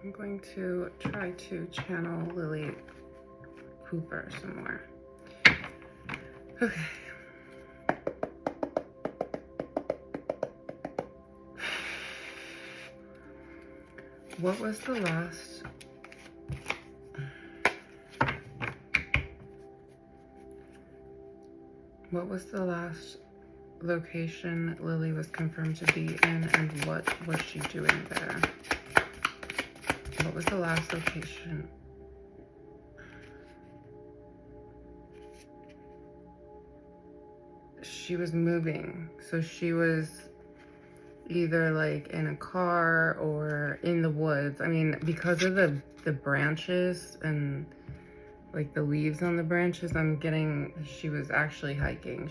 I'm going to try to channel Lily Cooper some more. Okay. What was the last location Lily was confirmed to be in, and what was she doing there? What was the last location? She was moving, so she was either like in a car or in the woods. I mean, because of the branches and like the leaves on the branches, I'm getting she was actually hiking.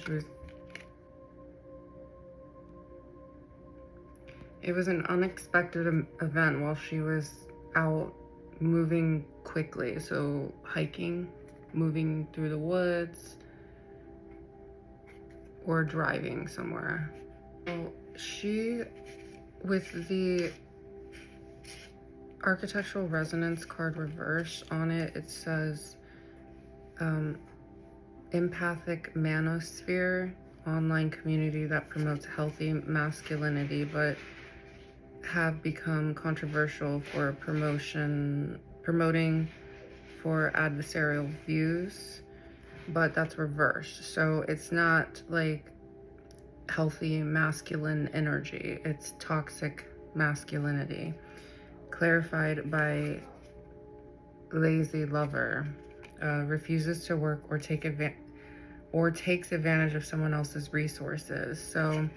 It was an unexpected event while she was out moving quickly. So hiking, moving through the woods, or driving somewhere. So she, with the architectural resonance card reverse on it, it says empathic manosphere, online community that promotes healthy masculinity, but have become controversial for promoting for adversarial views, but that's reversed. So it's not like healthy masculine energy, it's toxic masculinity. Clarified by lazy lover, refuses to work or takes advantage of someone else's resources. So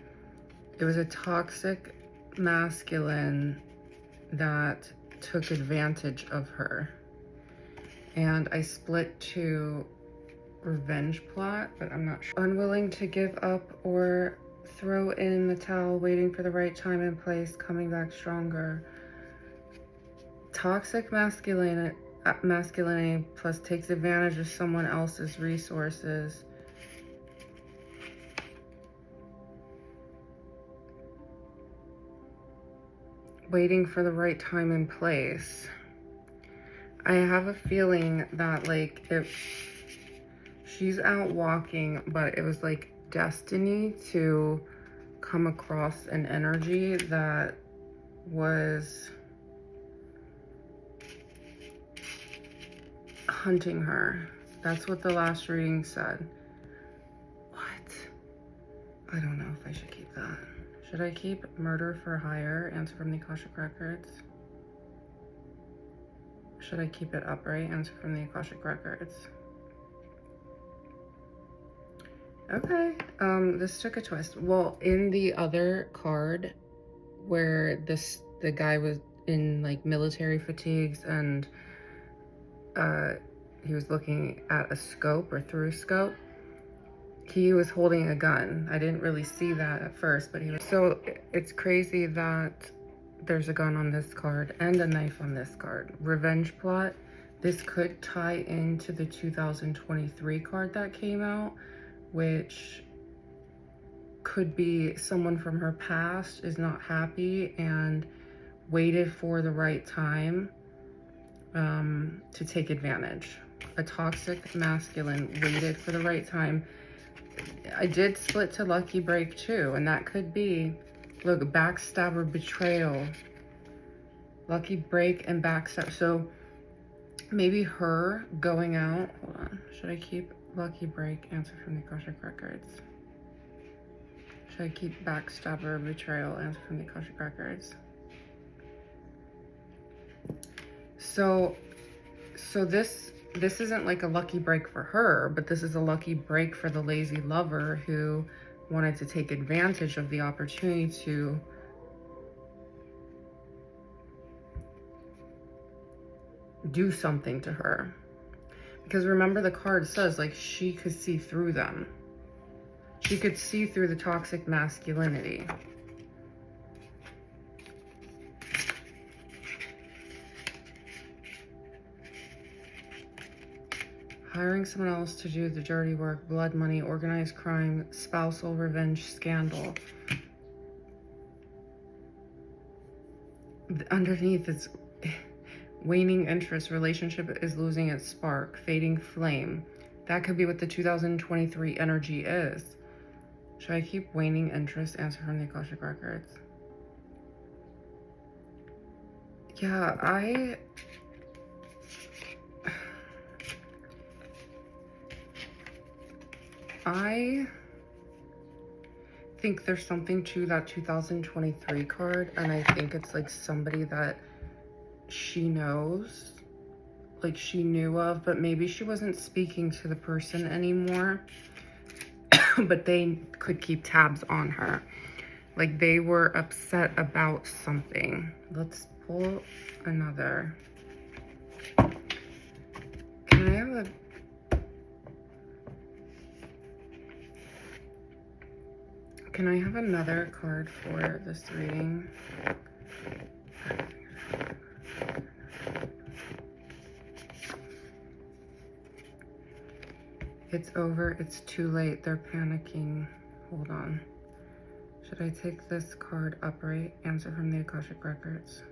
it was a toxic masculine that took advantage of her. And I split to revenge plot, but I'm not sure. Unwilling to give up or throw in the towel, waiting for the right time and place, coming back stronger. Toxic masculinity plus takes advantage of someone else's resources. Waiting for the right time and place. I have a feeling that like if she's out walking, but it was like destiny to come across an energy that was hunting her. That's what the last reading said. What? I don't know if I should keep that. Should I keep murder for hire, answer from the Akashic Records? Should I keep it upright, answer from the Akashic Records? Okay, this took a twist. Well, in the other card where the guy was in like military fatigues and he was looking at a scope or through a scope, he was holding a gun. I didn't really see that at first, but he was. So it's crazy that there's a gun on this card and a knife on this card. Revenge plot. This could tie into the 2023 card that came out, which could be someone from her past is not happy and waited for the right time to take advantage. A toxic masculine waited for the right time. I did split to lucky break too, and that could be, look, backstabber, betrayal, lucky break and backstab. So maybe her going out, hold on, should I keep lucky break, answer from the Akashic Records? Should I keep backstabber, betrayal, answer from the Akashic Records? So this isn't like a lucky break for her, but this is a lucky break for the lazy lover who wanted to take advantage of the opportunity to do something to her. Because remember, the card says like she could see through them. She could see through the toxic masculinity. Hiring someone else to do the dirty work, blood money, organized crime, spousal revenge, scandal. Underneath, Waning interest, relationship is losing its spark, fading flame. That could be what the 2023 energy is. Should I keep waning interest? Answer from the Akashic Records. Yeah, I think there's something to that 2023 card, and I think it's like somebody that she knows, like she knew of, but maybe she wasn't speaking to the person anymore, but they could keep tabs on her. Like they were upset about something. Let's pull another. Can I have Can I have another card for this reading? It's over. It's too late. They're panicking. Hold on. Should I take this card upright? Answer from the Akashic Records.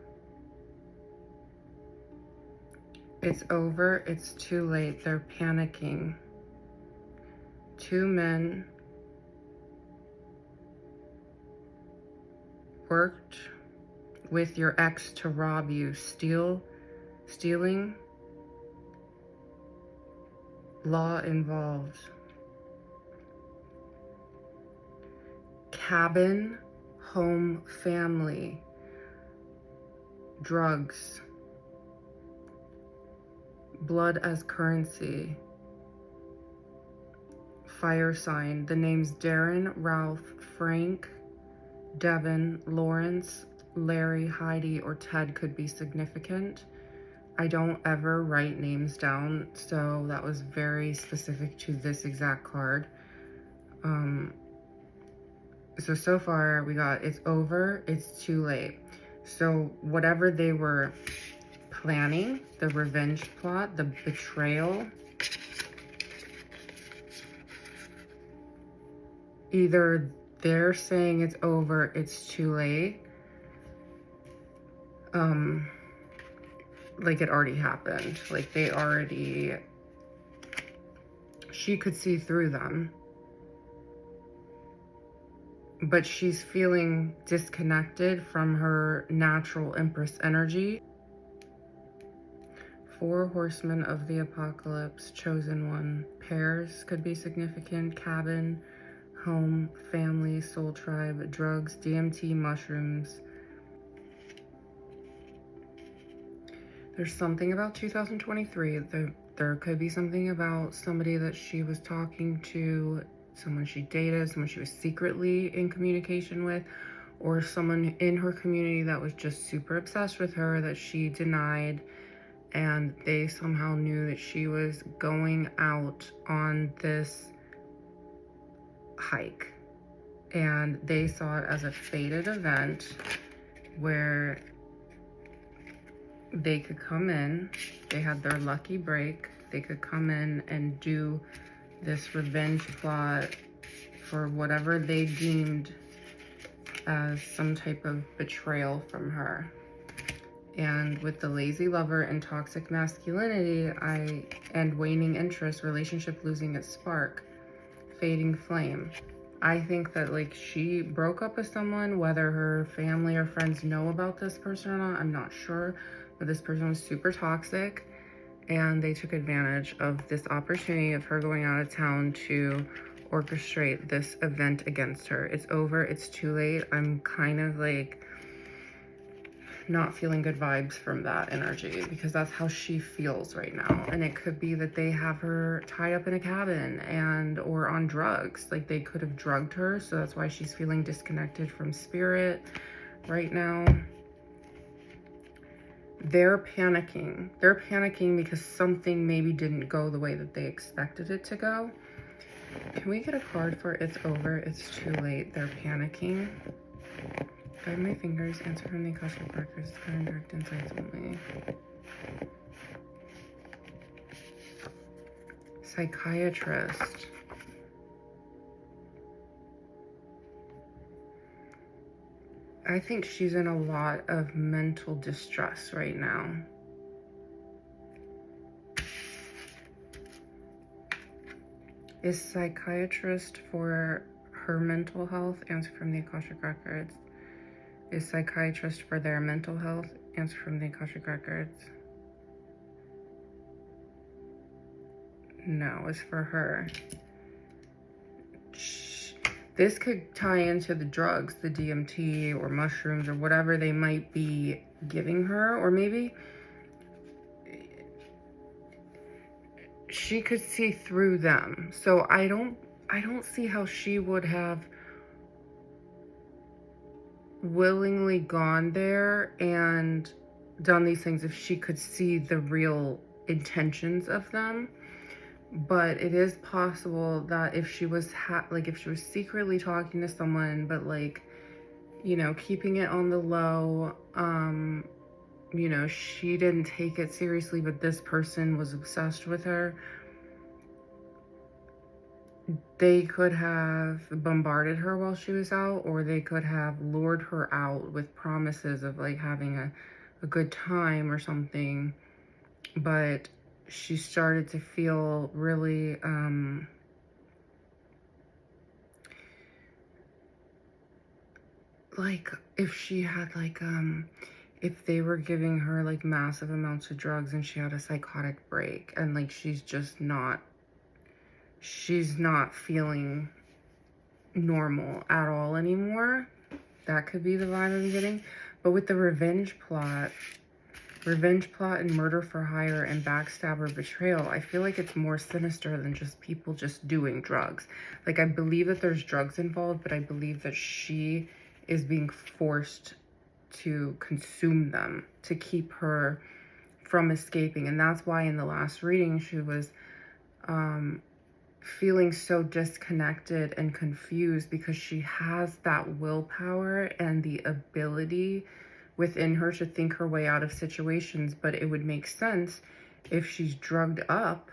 It's over. It's too late. They're panicking. Two men worked with your ex to rob you. Stealing. Law involved. Cabin, home, family, drugs, blood as currency, fire sign. The names Darren, Ralph, Frank, Devin, Lawrence, Larry, Heidi, or Ted could be significant. I don't ever write names down, so that was very specific to this exact card. So far we got it's over, it's too late. So whatever they were planning, the revenge plot, the betrayal, either they're saying it's over, it's too late, like it already happened. Like she could see through them. But she's feeling disconnected from her natural Empress energy. 4 horsemen of the apocalypse, chosen one. Pairs could be significant. Cabin, home, family, soul tribe, drugs, DMT, mushrooms. There's something about 2023. There could be something about somebody that she was talking to, someone she dated, someone she was secretly in communication with, or someone in her community that was just super obsessed with her that she denied, and they somehow knew that she was going out on this hike, and they saw it as a fated event where they could come in, they had their lucky break, they could come in and do this revenge plot for whatever they deemed as some type of betrayal from her. And with the lazy lover and toxic masculinity, and waning interest, relationship losing its spark, fading flame. I think that like she broke up with someone, whether her family or friends know about this person or not, I'm not sure, but this person was super toxic, and they took advantage of this opportunity of her going out of town to orchestrate this event against her. It's over, it's too late. I'm kind of like not feeling good vibes from that energy, because that's how she feels right now. And it could be that they have her tied up in a cabin or on drugs. Like they could have drugged her, so that's why she's feeling disconnected from spirit right now. They're panicking. They're panicking because something maybe didn't go the way that they expected it to go. Can we get a card for it's over, it's too late, they're panicking? Guide my fingers, answer from the Akashic Records, kind direct insights only. Psychiatrist. I think she's in a lot of mental distress right now. Is psychiatrist for her mental health? Answer from the Akashic Records. Is psychiatrist for their mental health? Answer from the Akashic Records. No, it's for her. This could tie into the drugs, the DMT or mushrooms or whatever they might be giving her, or maybe she could see through them. So I don't see how she would have willingly gone there and done these things if she could see the real intentions of them. But it is possible that if she was if she was secretly talking to someone, but like, you know, keeping it on the low, you know, she didn't take it seriously, but this person was obsessed with her, they could have bombarded her while she was out, or they could have lured her out with promises of like having a good time or something. But she started to feel really like if she had like if they were giving her like massive amounts of drugs and she had a psychotic break, and like she's not feeling normal at all anymore. That could be the vibe I'm getting. But with the revenge plot and murder for hire and backstabber betrayal, I feel like it's more sinister than just people just doing drugs. Like, I believe that there's drugs involved, but I believe that she is being forced to consume them to keep her from escaping. And that's why in the last reading she was feeling so disconnected and confused, because she has that willpower and the ability within her to think her way out of situations. But it would make sense if she's drugged up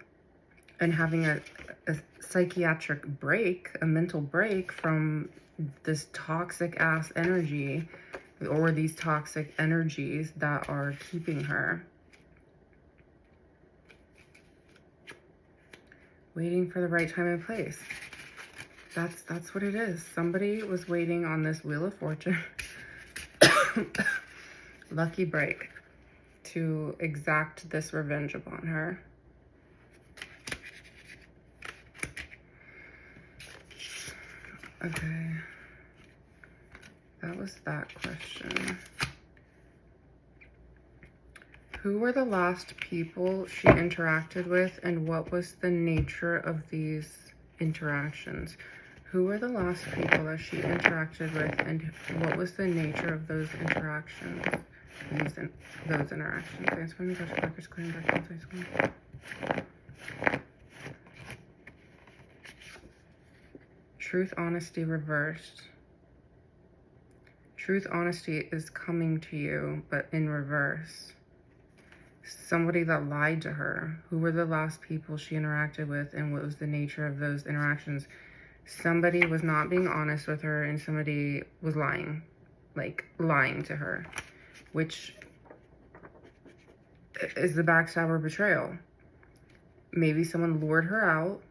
and having a psychiatric break, a mental break from this toxic ass energy, or these toxic energies that are keeping her. Waiting for the right time and place. That's what it is. Somebody was waiting on this Wheel of Fortune lucky break to exact this revenge upon her. Okay. That was that question. Who were the last people she interacted with, and what was the nature of these interactions? Who were the last people that she interacted with, and what was the nature of those interactions? Those interactions. Thanks for me, Dr. Parker's claim back in high school. Truth, honesty, reversed. Truth, honesty is coming to you, but in reverse. Somebody that lied to her. Who were the last people she interacted with, and what was the nature of those interactions? Somebody was not being honest with her, and somebody was lying. Like, lying to her. Which is the backstabber betrayal. Maybe someone lured her out,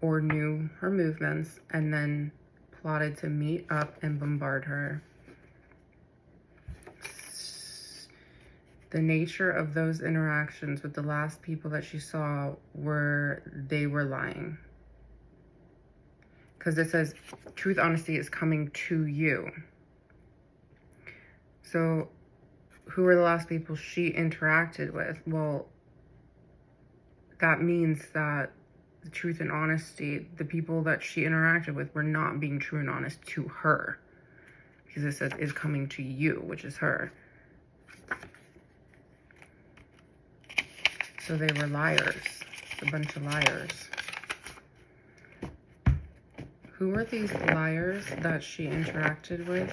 or knew her movements, and then plotted to meet up and bombard her. The nature of those interactions with the last people that she saw they were lying. Because it says, truth, honesty is coming to you. So, who were the last people she interacted with? Well, that means that the truth and honesty, the people that she interacted with were not being true and honest to her. Because it says, is coming to you, which is her. So they were liars, a bunch of liars. Who were these liars that she interacted with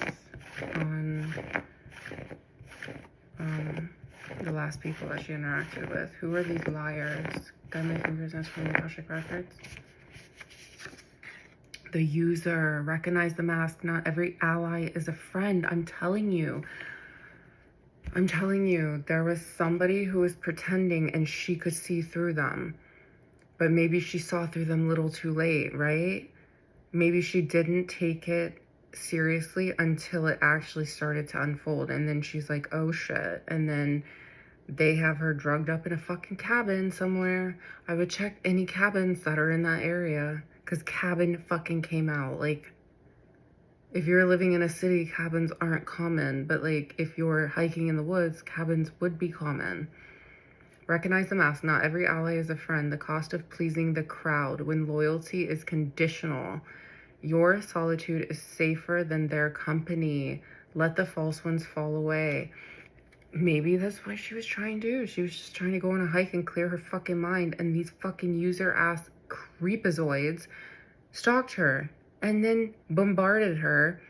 on the last people that she interacted with? Who were these liars? Got my fingers on from the Akashic Records. The user, recognize the mask. Not every ally is a friend. I'm telling you, there was somebody who was pretending and she could see through them. But maybe she saw through them a little too late, right? Maybe she didn't take it seriously until it actually started to unfold. And then she's like, oh shit. And then they have her drugged up in a fucking cabin somewhere. I would check any cabins that are in that area, because cabin fucking came out. Like, if you're living in a city, cabins aren't common. But like, if you're hiking in the woods, cabins would be common. Recognize the mask. Not every ally is a friend. The cost of pleasing the crowd when loyalty is conditional. Your solitude is safer than their company. Let the false ones fall away. Maybe that's what she was trying to do. She was just trying to go on a hike and clear her fucking mind. And these fucking user-ass creepazoids stalked her and then bombarded her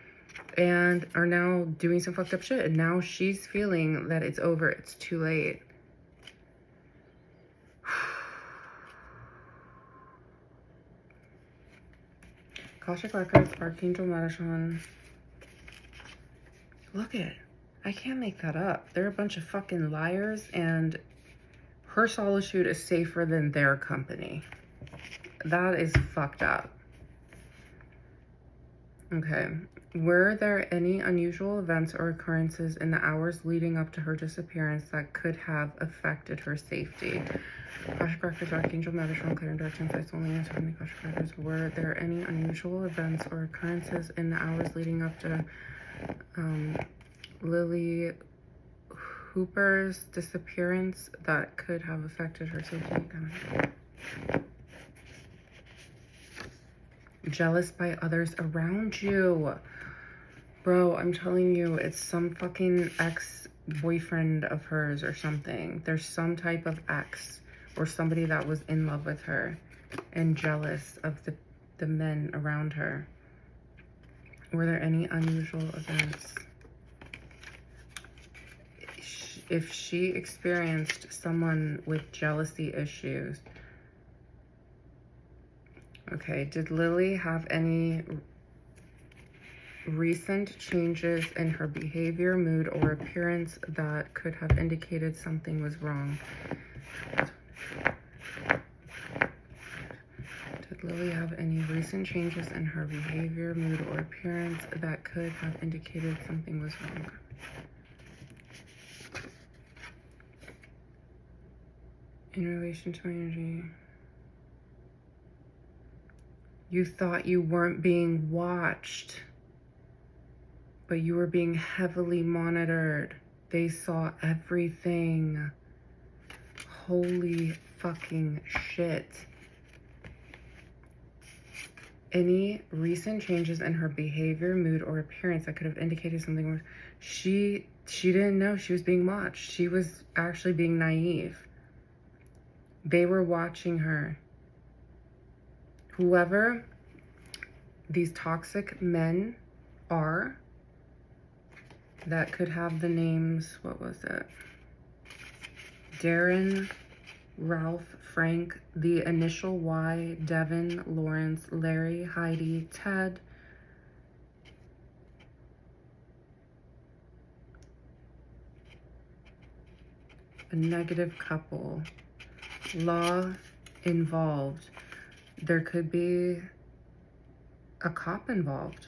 and are now doing some fucked up shit. And now she's feeling that it's over. It's too late. Akashic Records, Archangel Metatron. Look it. I can't make that up. They're a bunch of fucking liars, and her solitude is safer than their company. That is fucked up. Okay. Were there any unusual events or occurrences in the hours leading up to her disappearance that could have affected her safety? Akashic Records, Archangel Metatron, clear and direct insights only answer from the Akashic Records. Were there any unusual events or occurrences in the hours leading up to Lily Hooper's disappearance that could have affected her safety? Jealous by others around you. Bro, I'm telling you, it's some fucking ex-boyfriend of hers or something. There's some type of ex or somebody that was in love with her and jealous of the men around her. Were there any unusual events? If she experienced someone with jealousy issues. Okay, did Lily have any recent changes in her behavior, mood, or appearance that could have indicated something was wrong? Did Lily have any recent changes in her behavior, mood, or appearance that could have indicated something was wrong? In relation to my energy. You thought you weren't being watched, but you were being heavily monitored. They saw everything. Holy fucking shit. Any recent changes in her behavior, mood, or appearance that could have indicated something was... She didn't know she was being watched. She was actually being naive. They were watching her. Whoever these toxic men are that could have the names, what was it? Darren, Ralph, Frank, the initial Y, Devin, Lawrence, Larry, Heidi, Ted, a negative couple, law involved. There could be a cop involved.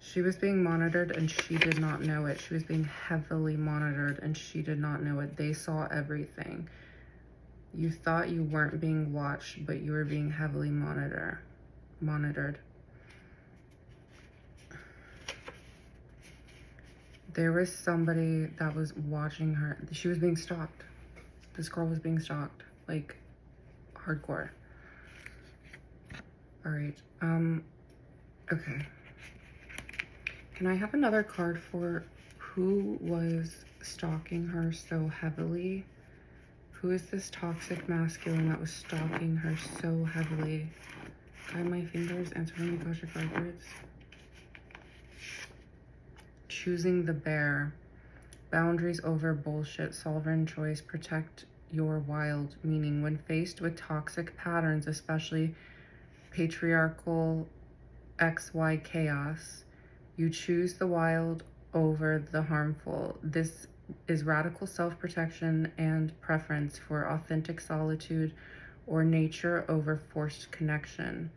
She was being monitored and she did not know it. She was being heavily monitored and she did not know it. They saw everything. You thought you weren't being watched, but you were being heavily monitored. There was somebody that was watching her. She was being stalked. This girl was being stalked, like hardcore. All right. Okay. Can I have another card for who was stalking her so heavily? Who is this toxic masculine that was stalking her so heavily? Guide my fingers, answer from the Akashic Records. Choosing the bear. Boundaries over bullshit. Sovereign choice. Protect your wild. Meaning, when faced with toxic patterns, especially patriarchal XY chaos, you choose the wild over the harmful. This is radical self-protection and preference for authentic solitude or nature over forced connection.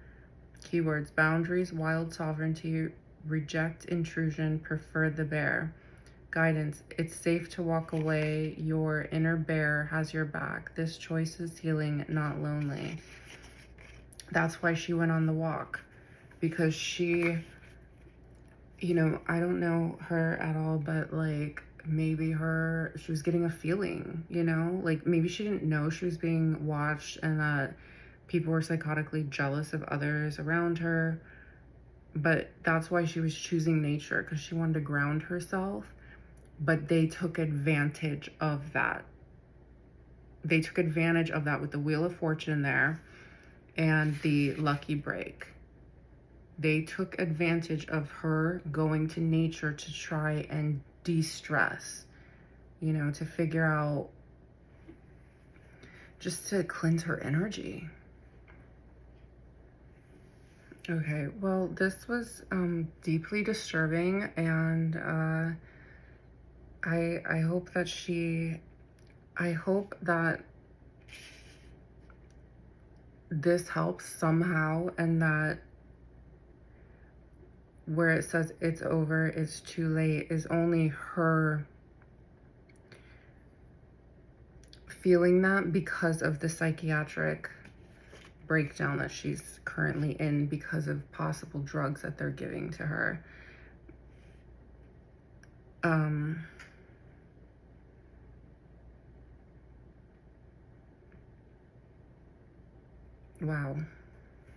Keywords: boundaries, wild sovereignty, reject intrusion, prefer the bear. Guidance: it's safe to walk away. Your inner bear has your back. This choice is healing, not lonely. That's why she went on the walk, because she, you know, I don't know her at all, but like maybe she was getting a feeling, you know, like maybe she didn't know she was being watched and that people were psychotically jealous of others around her. But that's why she was choosing nature, because she wanted to ground herself. But they took advantage of that. They took advantage of that with the Wheel of Fortune there and the lucky break. They took advantage of her going to nature to try and de-stress, you know, to figure out, just to cleanse her energy. Okay, well, this was deeply disturbing, and I hope that I hope that this helps somehow, and that where it says it's over, it's too late, is only her feeling that because of the psychiatric breakdown that she's currently in because of possible drugs that they're giving to her. Wow.